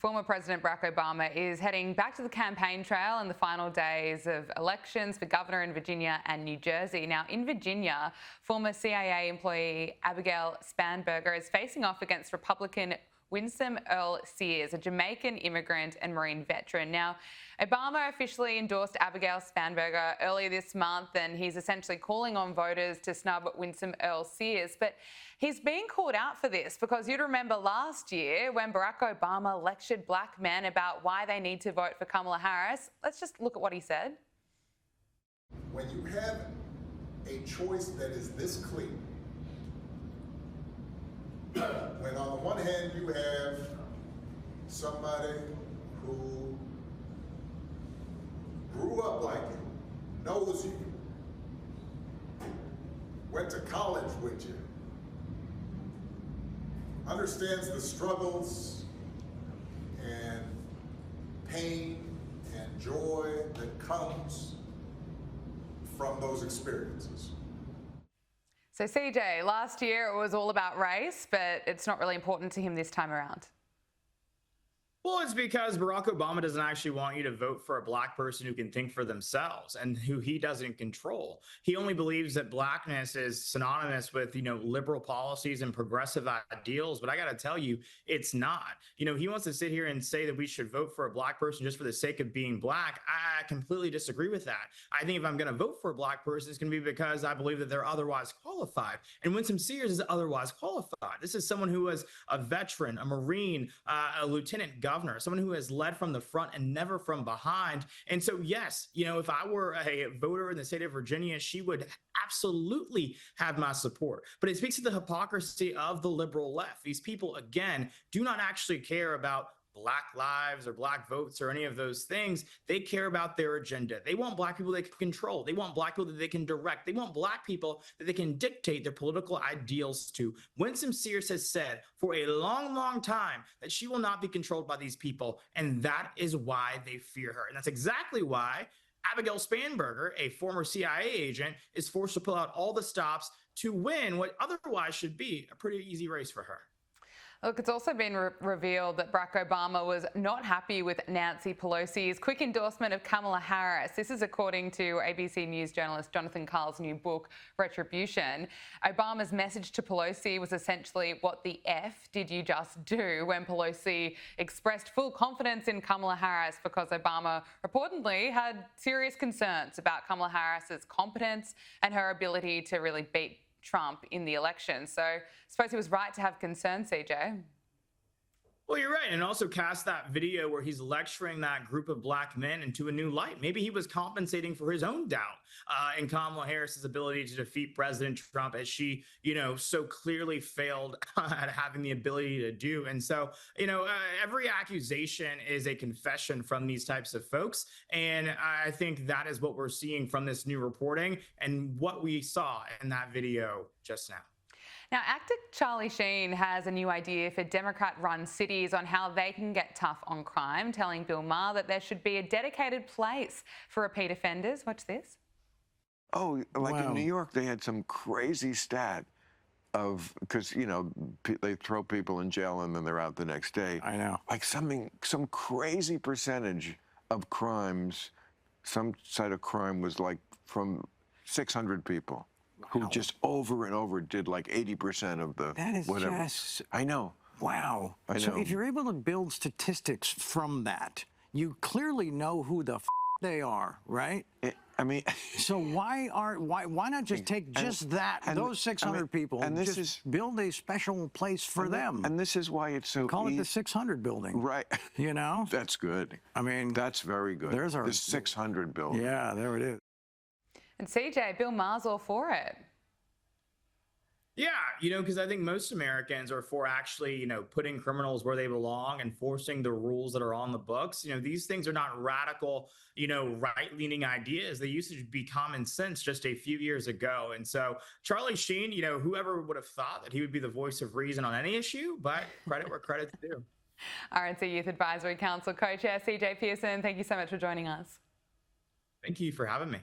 Former President Barack Obama is heading back to the campaign trail in the final days of elections for governor in Virginia and New Jersey. Now, in Virginia, former CIA employee Abigail Spanberger is facing off against Republican Winsome Earl Sears, a Jamaican immigrant and Marine veteran. Now, Obama officially endorsed Abigail Spanberger earlier this month, and he's essentially calling on voters to snub Winsome Earl Sears. But he's being called out for this because you'd remember last year when Barack Obama lectured black men about why they need to vote for Kamala Harris. Let's just look at what he said. When you have a choice that is this clear, when on the one hand you have somebody who grew up like you, knows you, went to college with you, understands the struggles and pain and joy that comes from those experiences. So CJ, last year it was all about race, but it's not really important to him this time around. Well, it's because Barack Obama doesn't actually want you to vote for a black person who can think for themselves and who he doesn't control. He only believes that blackness is synonymous with, liberal policies and progressive ideals. But I got to tell you, it's not. He wants to sit here and say that we should vote for a black person just for the sake of being black. I completely disagree with that. I think if I'm going to vote for a black person, it's going to be because I believe that they're otherwise qualified. And Winsome Sears is otherwise qualified. This is someone who was a veteran, a Marine, a lieutenant governor, someone who has led from the front and never from behind. And so, yes, if I were a voter in the state of Virginia, she would absolutely have my support. But it speaks to the hypocrisy of the liberal left. These people, again, do not actually care about black lives or black votes or any of those things. They care about their agenda. They want black people they can control. They want black people that they can direct. They want black people that they can dictate their political ideals to. Winsome Sears has said for a long, long time that she will not be controlled by these people. And that is why they fear her. And that's exactly why Abigail Spanberger, a former CIA agent, is forced to pull out all the stops to win what otherwise should be a pretty easy race for her. Look, it's also been revealed that Barack Obama was not happy with Nancy Pelosi's quick endorsement of Kamala Harris. This is according to ABC News journalist Jonathan Karl's new book, Retribution. Obama's message to Pelosi was essentially, what the F did you just do, when Pelosi expressed full confidence in Kamala Harris because Obama reportedly had serious concerns about Kamala Harris's competence and her ability to really beat Trump in the election. So I suppose he was right to have concerns, CJ. Well, you're right. And also cast that video where he's lecturing that group of black men into a new light. Maybe he was compensating for his own doubt in Kamala Harris's ability to defeat President Trump, as she, so clearly failed at having the ability to do. And so, every accusation is a confession from these types of folks. And I think that is what we're seeing from this new reporting and what we saw in that video just now. Now, actor Charlie Sheen has a new idea for Democrat-run cities on how they can get tough on crime, telling Bill Maher that there should be a dedicated place for repeat offenders. Watch this. Oh, like in New York, they had some crazy stat of, because, they throw people in jail and then they're out the next day. I know. Like some crazy percentage of crimes, some side of crime was like from 600 people. Who just over and over did like 80% of the that is whatever. Just I know. Wow. I know. So if you're able to build statistics from that, you clearly know who the they are, right? So why not just take those 600 people and build a special place for them? And this is why it's so call it the 600 building, right? That's good. That's very good. There's our the 600 building. Yeah, there it is. And CJ, Bill Maher's all for it. Yeah, because I think most Americans are for actually, putting criminals where they belong, enforcing the rules that are on the books. These things are not radical, right-leaning ideas. They used to be common sense just a few years ago. And so Charlie Sheen, whoever would have thought that he would be the voice of reason on any issue, but credit where credit's due. RNC Youth Advisory Council co-chair CJ Pearson, thank you so much for joining us. Thank you for having me.